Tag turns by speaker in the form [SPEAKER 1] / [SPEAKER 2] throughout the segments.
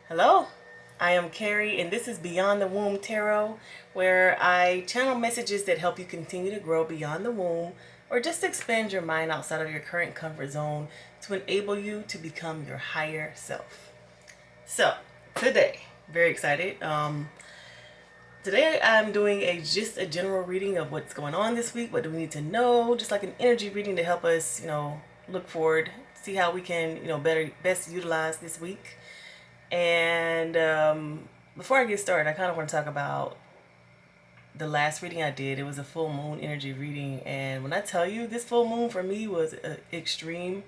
[SPEAKER 1] Hello, I am Carrie, and this is Beyond the Womb Tarot, where I channel messages that help you continue to grow beyond the womb or just expand your mind outside of your current comfort zone to enable you to become your higher self. So, today, very excited. Today I'm doing just a general reading of what's going on this week. What do we need to know? Just like an energy reading to help us, look forward, see how we can, best utilize this week. And before I get started, I kind of want to talk about the last reading I did. It was a full moon energy reading, and when I tell you this full moon for me was extreme.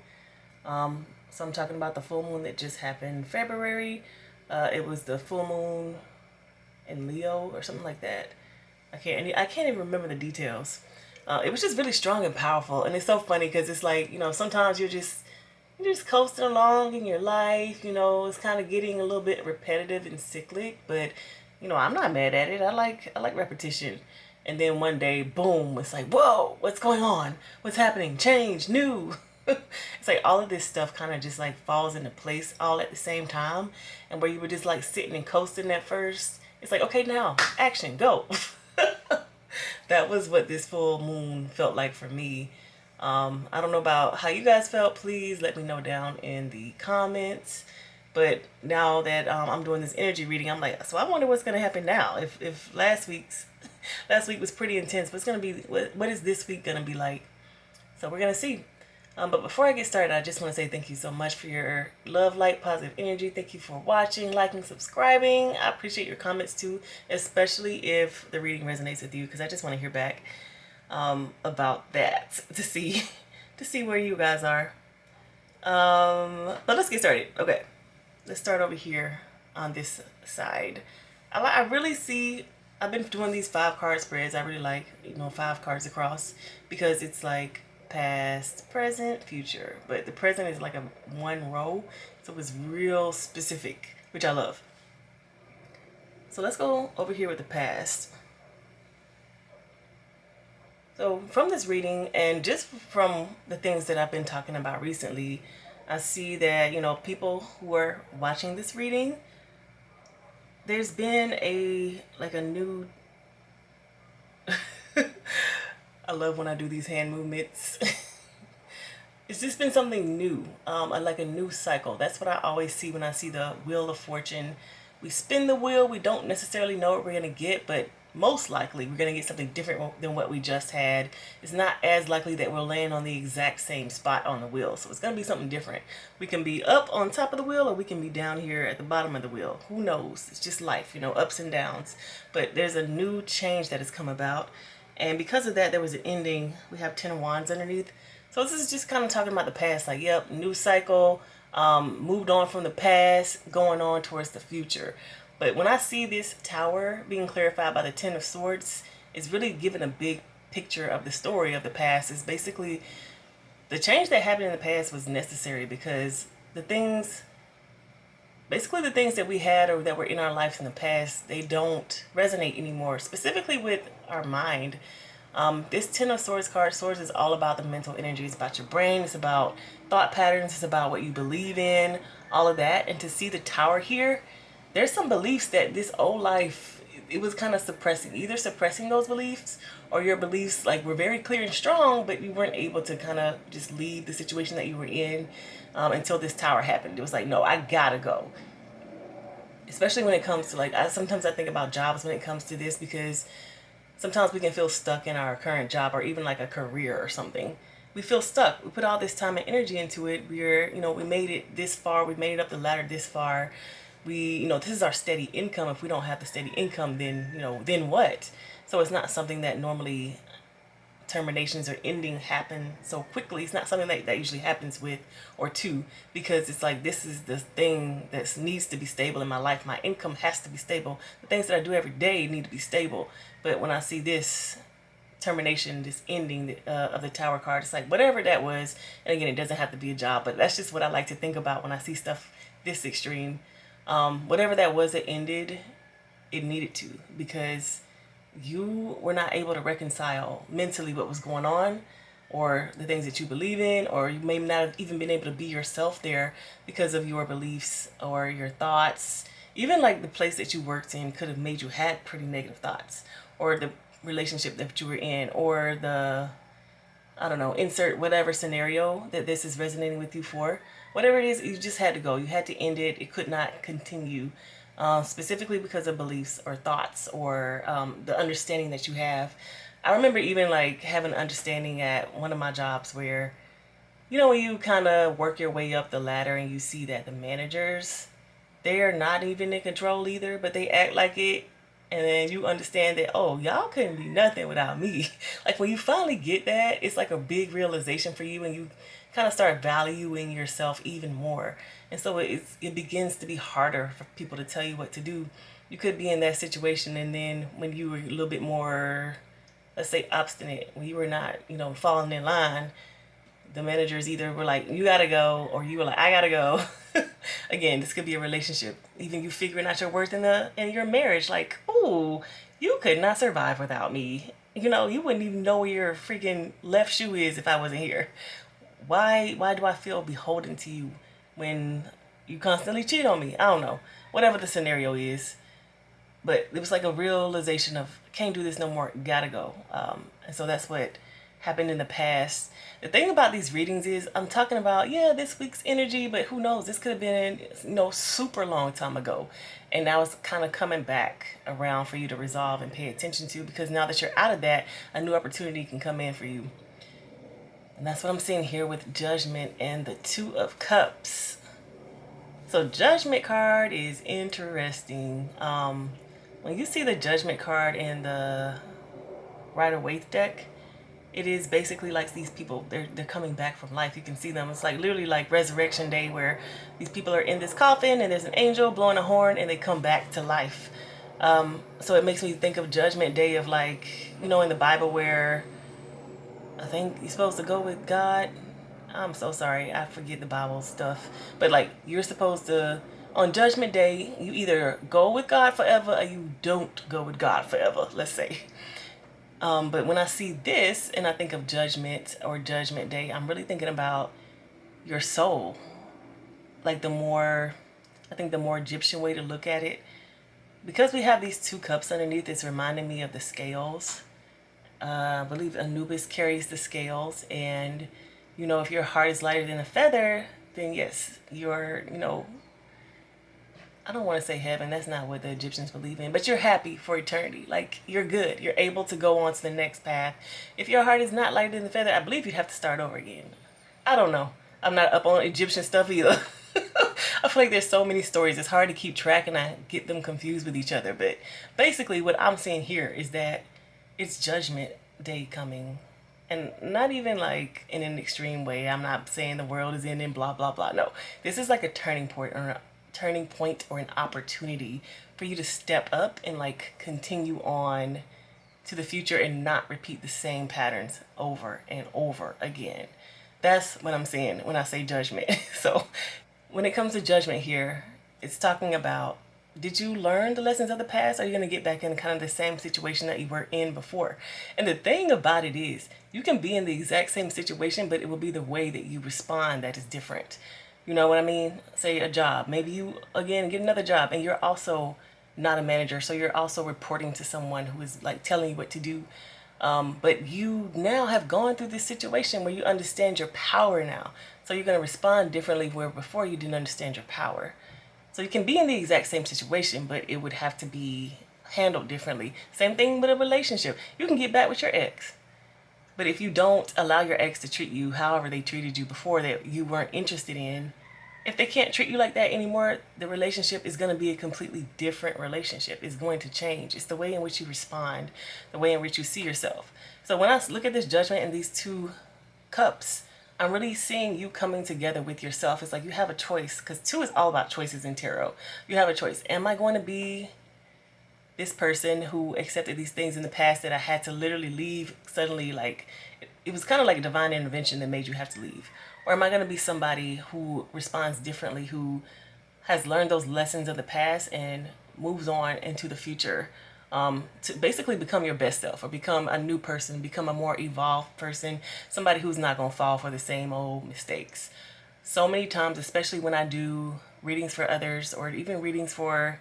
[SPEAKER 1] So I'm talking about the full moon that just happened in February. It was the full moon in Leo or something like that. I can't even remember the details. It was just really strong and powerful, and it's so funny because it's like sometimes you're just coasting along in your life. It's kind of getting a little bit repetitive and cyclic, but I'm not mad at it. I like repetition. And then one day, boom, it's like, whoa, what's going on? What's happening? Change, new. It's like all of this stuff kind of just like falls into place all at the same time. And where you were just like sitting and coasting at first, it's like, okay, now action, go. That was what this full moon felt like for me. I don't know about how you guys felt. Please let me know down in the comments. But now that I'm doing this energy reading, I'm like, so I wonder what's gonna happen now. If last week was pretty intense, what's gonna be what is this week gonna be like? So we're gonna see. But before I get started, I just want to say thank you so much for your love, light, positive energy. Thank you for watching, liking, subscribing. I appreciate your comments too, especially if the reading resonates with you, because I just want to hear back about that to see where you guys are. But let's get started. Okay, let's start over here on this side. I really see. I've been doing these 5 card spreads. I really like 5 cards across because it's like past, present, future. But the present is like a one row, so it's real specific, which I love. So let's go over here with the past. So from this reading and just from the things that I've been talking about recently, I see that, people who are watching this reading, there's been a new I love when I do these hand movements. It's just been something new, like a new cycle. That's what I always see when I see the Wheel of Fortune. We spin the wheel, we don't necessarily know what we're going to get, but most likely we're going to get something different than what we just had. It's not as likely that we'll land on the exact same spot on the wheel. So it's going to be something different. We can be up on top of the wheel or we can be down here at the bottom of the wheel. Who knows? It's just life, ups and downs. But there's a new change that has come about. And because of that, there was an ending. We have 10 of Wands underneath. So this is just kind of talking about the past. Like, yep, new cycle, moved on from the past, going on towards the future. But when I see this tower being clarified by the 10 of Swords, it's really giving a big picture of the story of the past. It's basically the change that happened in the past was necessary because the things that we had or that were in our lives in the past, they don't resonate anymore, specifically with our mind. This 10 of Swords card, Swords is all about the mental energy. It's about your brain. It's about thought patterns. It's about what you believe in, all of that. And to see the tower here, there's some beliefs that this old life, it was kind of suppressing, either suppressing those beliefs or your beliefs like were very clear and strong, but you weren't able to kind of just leave the situation that you were in until this tower happened. It was like, no, I gotta go. Especially when it comes to sometimes I think about jobs when it comes to this, because sometimes we can feel stuck in our current job or even like a career or something. We feel stuck. We put all this time and energy into it. We made it this far. We made it up the ladder this far. This is our steady income. If we don't have the steady income, then what? So it's not something that normally terminations or ending happen so quickly. It's not something that usually happens with or to, because it's like, this is the thing that needs to be stable in my life. My income has to be stable. The things that I do every day need to be stable. But when I see this termination, this ending of the tower card, it's like whatever that was. And again, it doesn't have to be a job, but that's just what I like to think about when I see stuff this extreme. Whatever that was that ended, it needed to, because you were not able to reconcile mentally what was going on. or the things that you believe in, or you may not have even been able to be yourself there because of your beliefs or your thoughts. Even like the place that you worked in could have made you had pretty negative thoughts, or the relationship that you were in, or the, I don't know, insert whatever scenario that this is resonating with you for. Whatever it is, you just had to go. You had to end it. It could not continue, specifically because of beliefs or thoughts or the understanding that you have. I remember even like having an understanding at one of my jobs where, you know, when you kind of work your way up the ladder and you see that the managers, they are not even in control either, but they act like it. And then you understand that, oh, y'all couldn't be nothing without me. Like when you finally get that, it's like a big realization for you, and you kind of start valuing yourself even more. And so it begins to be harder for people to tell you what to do. You could be in that situation, and then when you were a little bit more, let's say, obstinate, when you were not, you know, falling in line, the managers either were like, you gotta go, or you were like, I gotta go. Again, this could be a relationship. Even you figuring out your worth in your marriage, like, oh, you could not survive without me. You know, you wouldn't even know where your freaking left shoe is if I wasn't here. Why do I feel beholden to you when you constantly cheat on me? I don't know. Whatever the scenario is. But it was like a realization of, can't do this no more, gotta go. And so that's what happened in the past. The thing about these readings is I'm talking about, yeah, this week's energy, but who knows? This could have been, you know, super long time ago. And now it's kind of coming back around for you to resolve and pay attention to, because now that you're out of that, a new opportunity can come in for you. And that's what I'm seeing here with Judgment and the Two of Cups. So Judgment card is interesting. When you see the Judgment card in the Rider-Waite deck, it is basically like these people, they're coming back from life. You can see them. It's like literally like Resurrection Day, where these people are in this coffin and there's an angel blowing a horn and they come back to life. So it makes me think of Judgment Day of, like, you know, in the Bible where I think you're supposed to go with God. I'm so sorry, I forget the Bible stuff. But like, you're supposed to, on Judgment Day, you either go with God forever or you don't go with God forever, let's say. But when I see this and I think of Judgment or Judgment Day, I'm really thinking about your soul. Like I think the more Egyptian way to look at it, because we have these two cups underneath, it's reminding me of the scales. I believe Anubis carries the scales, and, you know, if your heart is lighter than a feather, then yes, you're, you know, I don't want to say heaven. That's not what the Egyptians believe in. But you're happy for eternity. Like, you're good. You're able to go on to the next path. If your heart is not lighter than the feather, I believe you'd have to start over again. I don't know. I'm not up on Egyptian stuff either. I feel like there's so many stories. It's hard to keep track and I get them confused with each other. But basically what I'm seeing here is that it's Judgment Day coming. And not even like in an extreme way. I'm not saying the world is ending, blah, blah, blah. No, this is like a turning point or an opportunity for you to step up and like continue on to the future and not repeat the same patterns over and over again. That's what I'm saying when I say judgment. So when it comes to judgment here, it's talking about, did you learn the lessons of the past? Or are you going to get back in kind of the same situation that you were in before? And the thing about it is, you can be in the exact same situation, but it will be the way that you respond that is different. You know what I mean? Say a job. Maybe you, again, get another job and you're also not a manager. So you're also reporting to someone who is like telling you what to do. But you now have gone through this situation where you understand your power now. So you're going to respond differently where before you didn't understand your power. So you can be in the exact same situation, but it would have to be handled differently. Same thing with a relationship. You can get back with your ex. But if you don't allow your ex to treat you however they treated you before that you weren't interested in, if they can't treat you like that anymore, the relationship is going to be a completely different relationship. It's going to change. It's the way in which you respond, the way in which you see yourself. So when I look at this judgment and these two cups, I'm really seeing you coming together with yourself. It's like you have a choice, because two is all about choices in tarot. You have a choice. Am I going to be this person who accepted these things in the past that I had to literally leave suddenly? Like, it was kind of like a divine intervention that made you have to leave. Or am I going to be somebody who responds differently, who has learned those lessons of the past and moves on into the future to basically become your best self or become a new person, become a more evolved person, somebody who's not going to fall for the same old mistakes. So many times, especially when I do readings for others or even readings for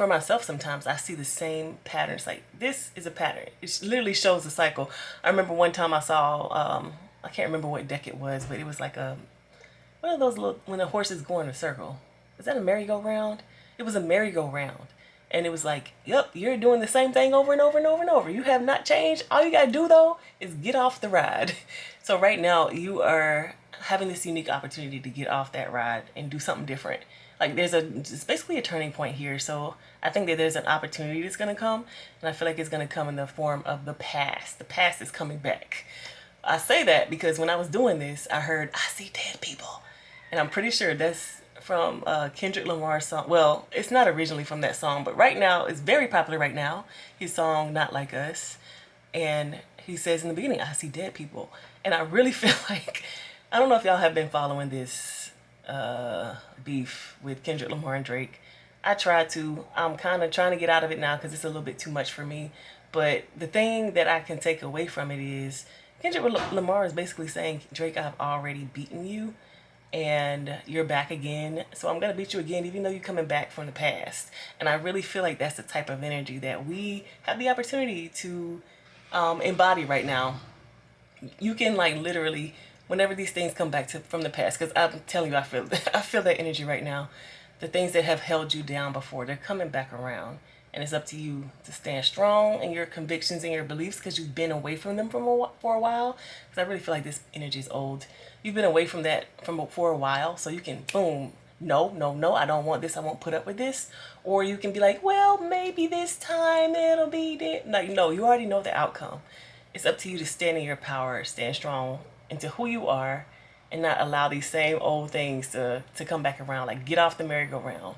[SPEAKER 1] myself, sometimes I see the same patterns. Like, this is a pattern. It literally shows the cycle. I remember one time I saw, I can't remember what deck it was, but it was like one of those little, when a horse is going in a circle. Is that a merry-go-round? It was a merry-go-round. And it was like, yep, you're doing the same thing over and over and over and over. You have not changed. All you got to do, though, is get off the ride. So right now, you are having this unique opportunity to get off that ride and do something different. Like, it's basically a turning point here. So I think that there's an opportunity that's going to come. And I feel like it's going to come in the form of the past. The past is coming back. I say that because when I was doing this, I heard, I see dead people. And I'm pretty sure that's from Kendrick Lamar's song. Well, it's not originally from that song, but right now, it's very popular right now. His song, Not Like Us. And he says in the beginning, I see dead people. And I really feel like, I don't know if y'all have been following this beef with Kendrick Lamar and Drake. I'm kind of trying to get out of it now because it's a little bit too much for me. But the thing that I can take away from it is Kendrick Lamar is basically saying, Drake, I've already beaten you and you're back again. So I'm going to beat you again, even though you're coming back from the past. And I really feel like that's the type of energy that we have the opportunity to embody right now. You can like literally, whenever these things come back from the past, because I'm telling you, I feel that energy right now. The things that have held you down before, they're coming back around. And it's up to you to stand strong in your convictions and your beliefs because you've been away from them for a while. Because I really feel like this energy is old. You've been away from that for a while. So you can, boom, no, I don't want this. I won't put up with this. Or you can be like, well, maybe this time it'll be there. No, you already know the outcome. It's up to you to stand in your power, stand strong into who you are, and not allow these same old things to come back around. Like, get off the merry-go-round.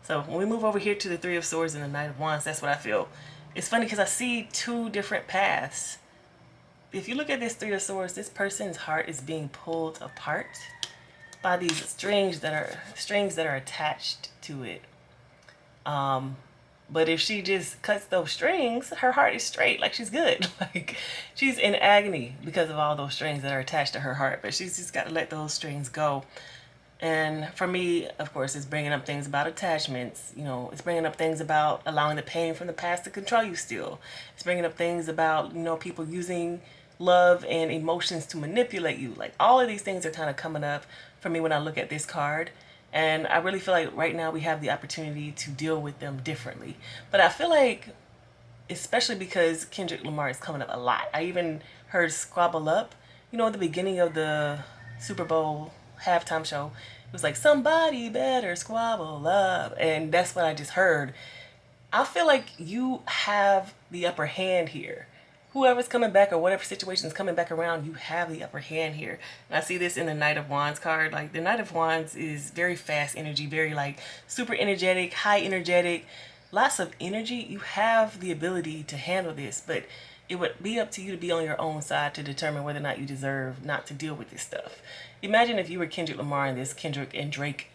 [SPEAKER 1] So when we move over here to the Three of Swords and the Knight of Wands, that's what I feel. It's funny because I see two different paths. If you look at this Three of Swords, this person's heart is being pulled apart by these strings that are attached to it. But if she just cuts those strings, her heart is straight, like she's good. Like, she's in agony because of all those strings that are attached to her heart, but she's just got to let those strings go. And for me, of course, it's bringing up things about attachments. You know, it's bringing up things about allowing the pain from the past to control you still. It's bringing up things about, people using love and emotions to manipulate you. Like, all of these things are kind of coming up for me when I look at this card. And I really feel like right now we have the opportunity to deal with them differently. But I feel like, especially because Kendrick Lamar is coming up a lot. I even heard Squabble Up, at the beginning of the Super Bowl halftime show. It was like, somebody better squabble up. And that's what I just heard. I feel like you have the upper hand here. Whoever's coming back or whatever situation is coming back around, you have the upper hand here. And I see this in the Knight of Wands card. Like, the Knight of Wands is very fast energy, very like super energetic, high energetic, lots of energy. You have the ability to handle this, but it would be up to you to be on your own side to determine whether or not you deserve not to deal with this stuff. Imagine if you were Kendrick Lamar in this Kendrick and Drake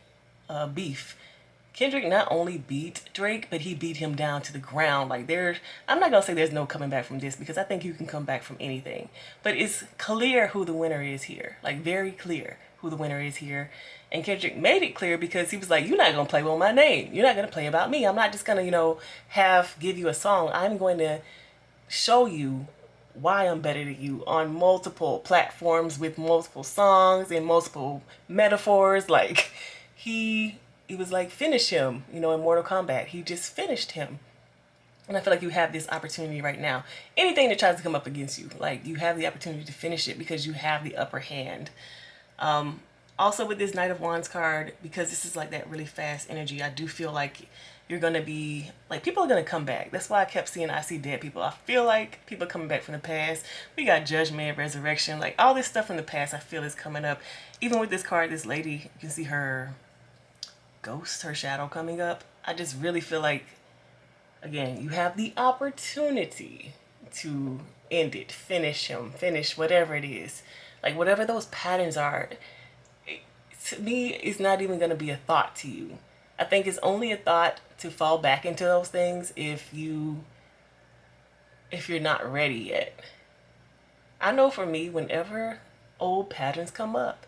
[SPEAKER 1] beef. Kendrick not only beat Drake, but he beat him down to the ground. Like, I'm not going to say there's no coming back from this because I think you can come back from anything. But it's clear who the winner is here. Like, very clear who the winner is here. And Kendrick made it clear because he was like, you're not going to play with my name. You're not going to play about me. I'm not just going to, give you a song. I'm going to show you why I'm better than you on multiple platforms with multiple songs and multiple metaphors. Like, he was like, finish him, in Mortal Kombat. He just finished him. And I feel like you have this opportunity right now. Anything that tries to come up against you, like, you have the opportunity to finish it because you have the upper hand. Also with this Knight of Wands card, because this is like that really fast energy, I do feel like you're going to be, like, people are going to come back. That's why I kept seeing I see dead people. I feel like people are coming back from the past. We got judgment, resurrection, like all this stuff from the past I feel is coming up. Even with this card, this lady, you can see her ghost, her shadow coming up. I just really feel like, again, you have the opportunity to end it, finish him, finish whatever it is. Like, whatever those patterns are, to me, it's not even going to be a thought to you. I think it's only a thought to fall back into those things if you're not ready yet. I know for me, whenever old patterns come up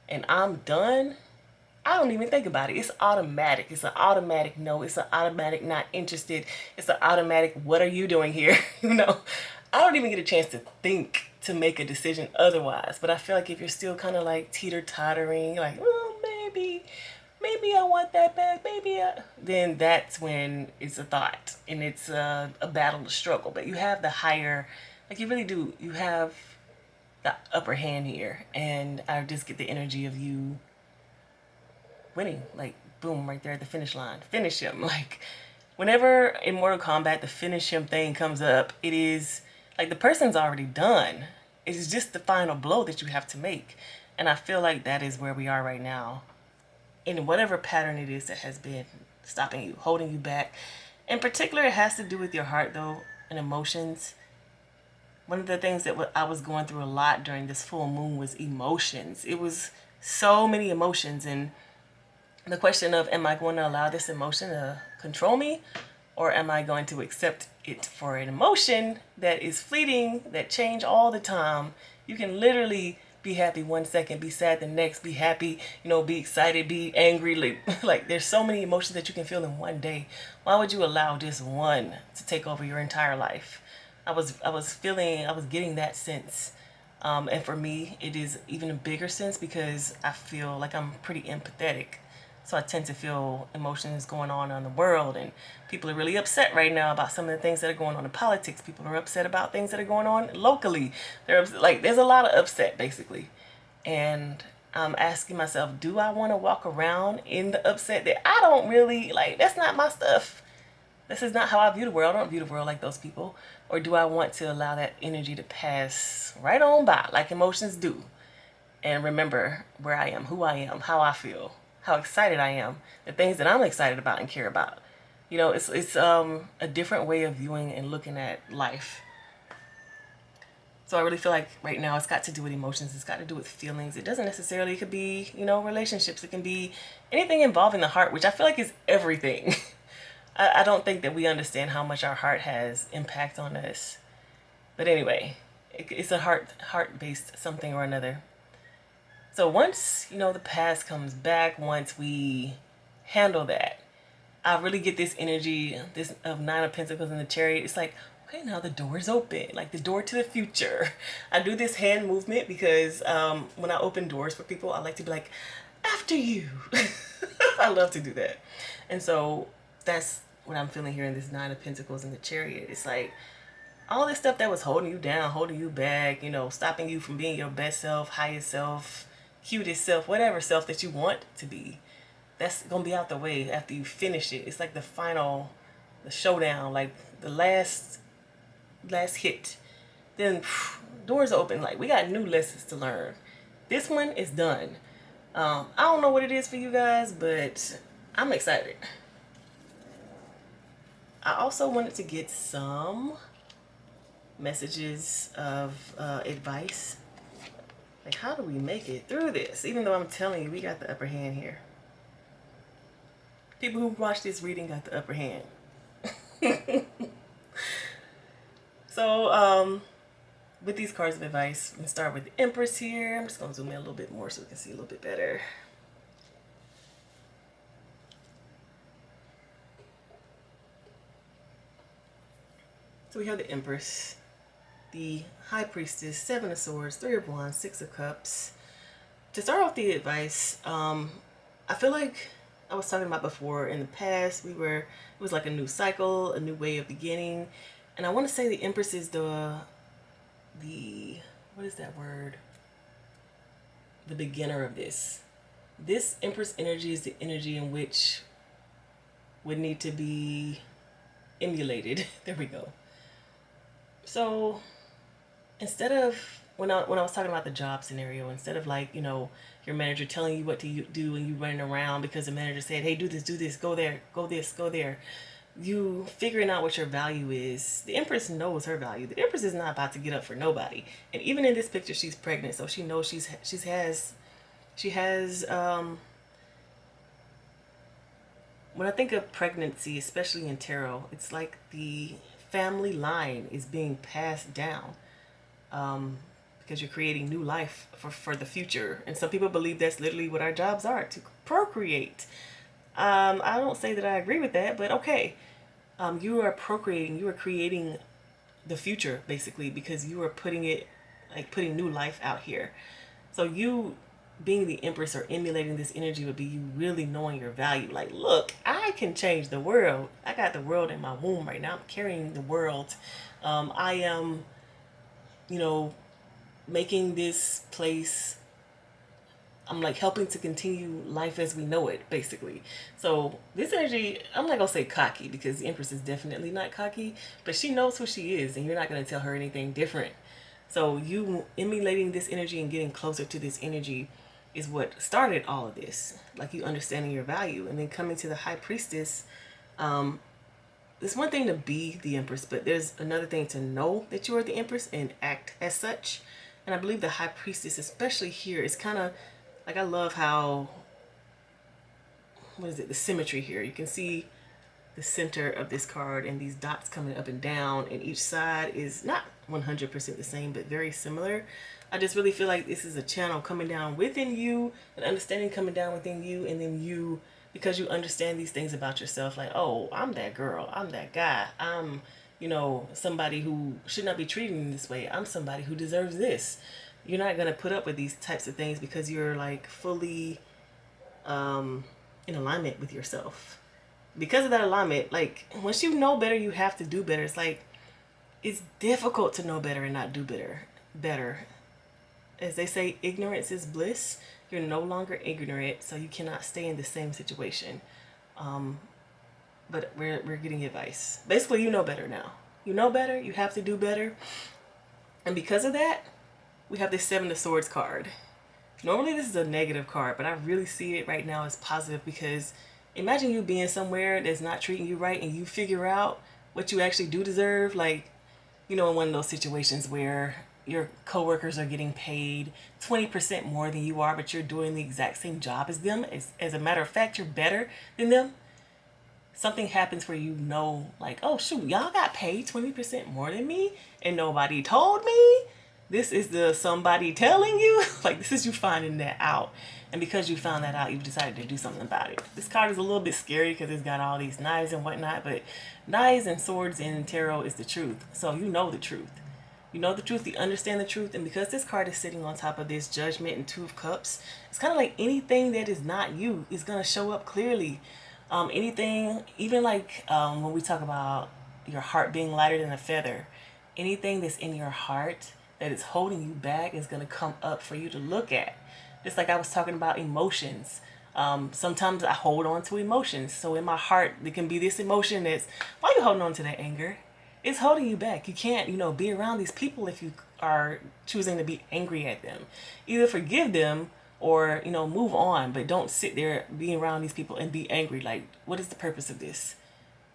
[SPEAKER 1] and I'm done, I don't even think about it. It's automatic. It's an automatic no. It's an automatic not interested. It's an automatic what are you doing here? I don't even get a chance to think to make a decision otherwise. But I feel like if you're still kind of like teeter tottering, like, well, maybe I want that back, then that's when it's a thought and it's a battle to struggle. But you have the higher, like you really do, you have the upper hand here. And I just get the energy of you winning, like boom, right there at the finish line. Finish him. Like whenever in Mortal Kombat the finish him thing comes up, it is like the person's already done. It is just the final blow that you have to make. And I feel like that is where we are right now. In whatever pattern it is that has been stopping you, holding you back. In particular, it has to do with your heart though, and emotions. One of the things that I was going through a lot during this full moon was emotions. It was so many emotions, and the question of, am I going to allow this emotion to control me, or am I going to accept it for an emotion that is fleeting, that change all the time? You can literally be happy one second, be sad the next, be happy, be excited, be angry. Like there's so many emotions that you can feel in one day. Why would you allow just one to take over your entire life? I was getting that sense. And for me, it is even a bigger sense because I feel like I'm pretty empathetic. So I tend to feel emotions going on in the world, and people are really upset right now about some of the things that are going on in politics. People are upset about things that are going on locally. There's a lot of upset basically. And I'm asking myself, do I want to walk around in the upset that I don't really like? That's not my stuff. This is not how I view the world. I don't view the world like those people. Or do I want to allow that energy to pass right on by like emotions do? And remember where I am, who I am, how I feel, how excited I am, the things that I'm excited about and care about. It's a different way of viewing and looking at life. So I really feel like right now it's got to do with emotions. It's got to do with feelings. It doesn't necessarily, it could be, relationships. It can be anything involving the heart, which I feel like is everything. I don't think that we understand how much our heart has impact on us. But anyway, it's a heart-based something or another. So once, the past comes back, once we handle that, I really get this energy, this of Nine of Pentacles in the Chariot. It's like, okay, now the door is open, like the door to the future. I do this hand movement because when I open doors for people, I like to be like, after you. I love to do that. And so that's what I'm feeling here in this Nine of Pentacles in the Chariot. It's like all this stuff that was holding you down, holding you back, stopping you from being your best self, highest self, cutest self, whatever self that you want to be. That's gonna be out the way after you finish it. It's like the showdown, like the last hit. Then doors open. Like we got new lessons to learn. This one is done. I don't know what it is for you guys, but I'm excited. I also wanted to get some messages of advice. Like, how do we make it through this? Even though I'm telling you, we got the upper hand here. People who watch this reading got the upper hand. So, with these cards of advice, we can start with the Empress here. I'm just going to zoom in a little bit more so we can see a little bit better. So we have the Empress, the High Priestess, Seven of Swords, Three of Wands, Six of Cups. To start off the advice, I feel like I was talking about before in the past, it was like a new cycle, a new way of beginning. And I want to say the Empress is the what is that word? The beginner of this. This Empress energy is the energy in which would need to be emulated. There we go. So instead of when I was talking about the job scenario, instead of like, your manager telling you what to do and you running around because the manager said, hey, do this, go there, go this, go there. You figuring out what your value is. The Empress knows her value. The Empress is not about to get up for nobody. And even in this picture, she's pregnant, so she knows she has when I think of pregnancy, especially in tarot, it's like the family line is being passed down, because you're creating new life for the future. And some people believe that's literally what our jobs are, to procreate. I don't say that I agree with that, but okay. You are procreating, you are creating the future basically, because you are putting it, like putting new life out here. So you being the empress or emulating this energy would be you really knowing your value. Like, look, I can change the world. I got the world in my womb right now. I'm carrying the world. I am, you know, making this place, I'm like helping to continue life as we know it, basically. So this energy, I'm not gonna say cocky, because the Empress is definitely not cocky, but she knows who she is, and you're not gonna tell her anything different. So you emulating this energy and getting closer to this energy is what started all of this. Like you understanding your value, and then coming to the High Priestess. It's one thing to be the Empress, but there's another thing to know that you are the Empress and act as such. And I believe the High Priestess, especially here, is kind of like, I love how, what is it, the symmetry here. You can see the center of this card and these dots coming up and down, and each side is not 100% the same, but very similar. I just really feel like this is a channel coming down within you, an understanding coming down within you, and then you, because you understand these things about yourself, like, oh, I'm that girl, I'm that guy, I'm, somebody who should not be treated in this way, I'm somebody who deserves this. You're not going to put up with these types of things because you're like fully in alignment with yourself. Because of that alignment, like once you know better, you have to do better. It's like, it's difficult to know better and not do better. As they say, ignorance is bliss. You're no longer ignorant, so you cannot stay in the same situation. But we're getting advice. Basically, you know better now. You know better, you have to do better. And because of that, we have this Seven of Swords card. Normally this is a negative card, but I really see it right now as positive, because imagine you being somewhere that's not treating you right and you figure out what you actually do deserve. Like, in one of those situations where your coworkers are getting paid 20% more than you are, but you're doing the exact same job as them. As a matter of fact, you're better than them. Something happens where like, oh shoot, y'all got paid 20% more than me and nobody told me. This is the somebody telling you. Like, this is you finding that out. And because you found that out, you've decided to do something about it. This card is a little bit scary because it's got all these knives and whatnot, but knives and swords in tarot is the truth. So you know the truth. You know the truth, you understand the truth, and because this card is sitting on top of this Judgment and Two of Cups, it's kind of like anything that is not you is going to show up clearly. Anything, even like when we talk about your heart being lighter than a feather, anything that's in your heart that is holding you back is going to come up for you to look at. Just like I was talking about emotions. Sometimes I hold on to emotions. So in my heart, there can be this emotion that's, why are you holding on to that anger? It's holding you back. You can't, be around these people if you are choosing to be angry at them. Either forgive them or, move on, but don't sit there being around these people and be angry. Like, what is the purpose of this?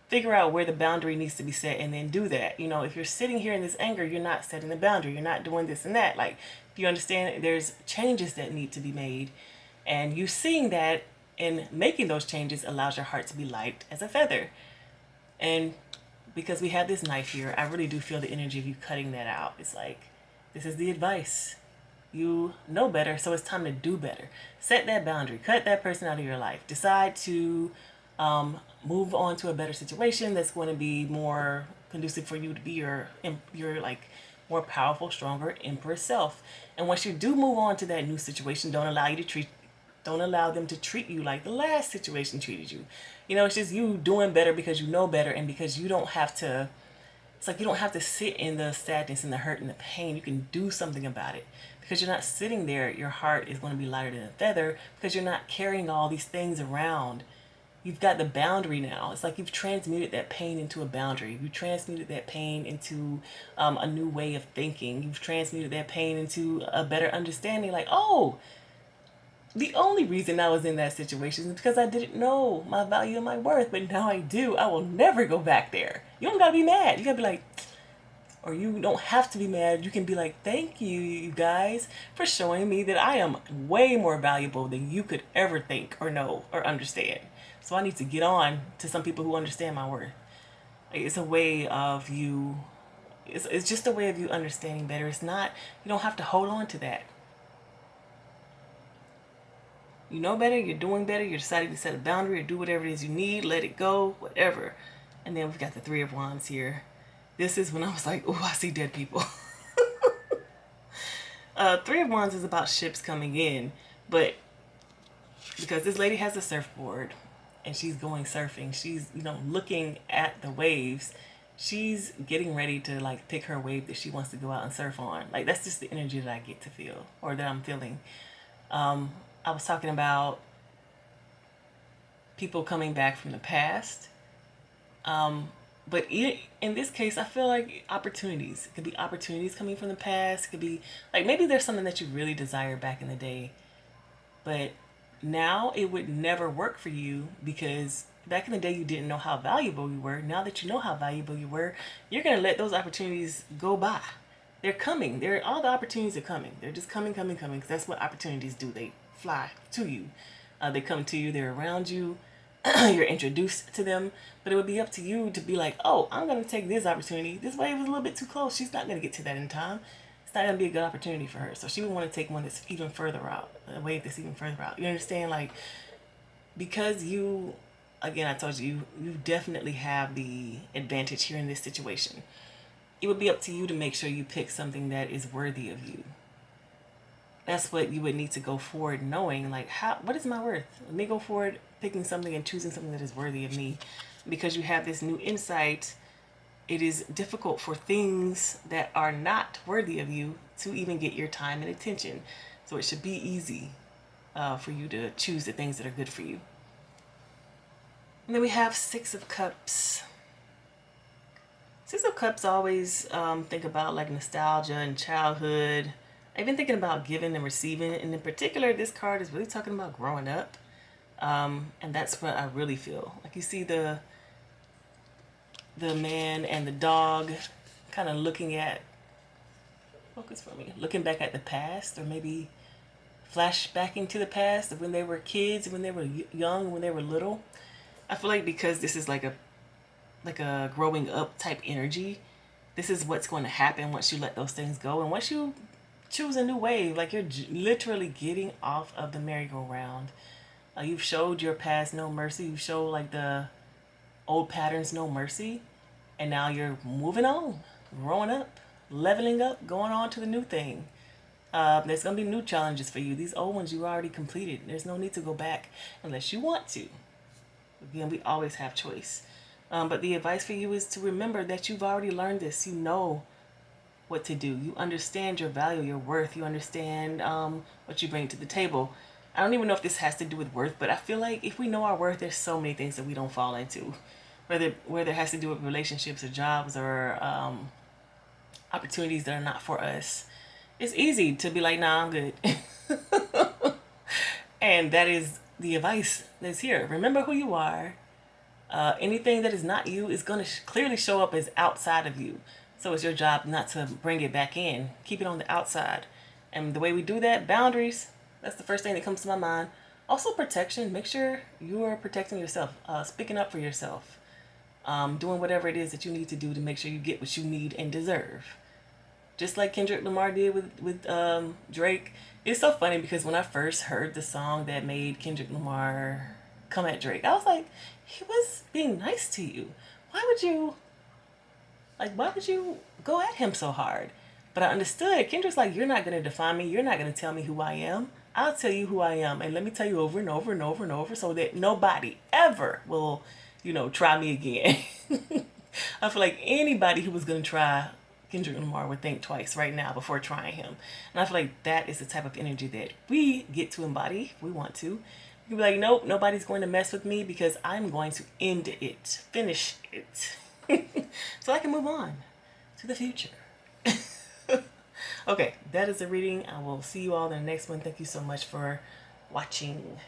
[SPEAKER 1] Figure out where the boundary needs to be set and then do that. If you're sitting here in this anger, you're not setting the boundary. You're not doing this and that. Like, if you understand, there's changes that need to be made. And you seeing that and making those changes allows your heart to be light as a feather. And because we have this knife here, I really do feel the energy of you cutting that out. It's like, this is the advice. You know better, so it's time to do better. Set that boundary. Cut that person out of your life. Decide to move on to a better situation that's going to be more conducive for you to be your like more powerful, stronger Empress self. And once you do move on to that new situation, don't allow them to treat you like the last situation treated you. It's just you doing better because you know better, and because you don't have to, it's like you don't have to sit in the sadness and the hurt and the pain. You can do something about it. Because you're not sitting there, your heart is going to be lighter than a feather because you're not carrying all these things around. You've got the boundary now. It's like you've transmuted that pain into a boundary. You've transmuted that pain into a new way of thinking. You've transmuted that pain into a better understanding. Like, oh, the only reason I was in that situation is because I didn't know my value and my worth, but now I do. I will never go back there. You don't gotta be mad. You gotta be like, or you don't have to be mad. You can be like, thank you, you guys, for showing me that I am way more valuable than you could ever think or know or understand. So I need to get on to some people who understand my worth. It's a way of you, it's just a way of you understanding better. It's not, you don't have to hold on to that. You know better, you're doing better, you're deciding to set a boundary or do whatever it is you need, let it go, whatever. And then we've got the Three of Wands here. This is when I was like, oh, I see dead people. Three of Wands is about ships coming in, but because this lady has a surfboard and she's going surfing, she's, looking at the waves. She's getting ready to like pick her wave that she wants to go out and surf on. Like, that's just the energy that I get to feel, or that I'm feeling. I was talking about people coming back from the past. But in this case, I feel like opportunities. It could be opportunities coming from the past. It could be like, maybe there's something that you really desired back in the day, but now it would never work for you because back in the day you didn't know how valuable you were. Now that you know how valuable you were, you're going to let those opportunities go by. They're coming. All the opportunities are coming. They're just coming, because that's what opportunities do. They fly to you. They come to you. They're around you. You're introduced to them. But it would be up to you to be like, oh, I'm going to take this opportunity. This wave is a little bit too close. She's not going to get to that in time. It's not going to be a good opportunity for her. So she would want to take one that's even further out. A wave that's even further out. You understand? Like, because you, again, I told you, you definitely have the advantage here in this situation. It would be up to you to make sure you pick something that is worthy of you. That's what you would need to go forward knowing, like, what is my worth? Let me go forward picking something and choosing something that is worthy of me. Because you have this new insight, it is difficult for things that are not worthy of you to even get your time and attention. So it should be easy for you to choose the things that are good for you. And then we have Six of Cups. Six of Cups, always think about like nostalgia and childhood. I've been thinking about giving and receiving, and in particular, this card is really talking about growing up. And that's what I really feel. Like, you see the man and the dog kind of looking back at the past, or maybe flashbacking to the past of when they were kids, when they were young, when they were little. I feel like because this is like a growing up type energy, this is what's going to happen once you let those things go. And once you choose a new wave, like, you're literally getting off of the merry-go-round. You've showed your past no mercy. You've showed like the old patterns no mercy. And now you're moving on, growing up, leveling up, going on to the new thing. There's going to be new challenges for you. These old ones you already completed. There's no need to go back unless you want to. Again, we always have choice. But the advice for you is to remember that you've already learned this. You know what to do. You understand your value, your worth. You understand what you bring to the table. I don't even know if this has to do with worth, but I feel like if we know our worth, there's so many things that we don't fall into. Whether it has to do with relationships or jobs or opportunities that are not for us. It's easy to be like, nah, I'm good. And that is the advice that's here. Remember who you are. Anything that is not you is going to clearly show up as outside of you. So it's your job not to bring it back in. Keep it on the outside. And the way we do that, boundaries, that's the first thing that comes to my mind. Also protection. Make sure you are protecting yourself. Speaking up for yourself. Doing whatever it is that you need to do to make sure you get what you need and deserve. Just like Kendrick Lamar did with Drake. It's so funny because when I first heard the song that made Kendrick Lamar come at Drake, I was like, he was being nice to you. Why would you go at him so hard? But I understood. Kendrick's like, you're not going to define me. You're not going to tell me who I am. I'll tell you who I am. And let me tell you over and over and over and over so that nobody ever will, try me again. I feel like anybody who was going to try Kendrick Lamar would think twice right now before trying him. And I feel like that is the type of energy that we get to embody if we want to. You can be like, nope, nobody's going to mess with me because I'm going to end it, finish it. So I can move on to the future. Okay, that is the reading. I will see you all in the next one. Thank you so much for watching.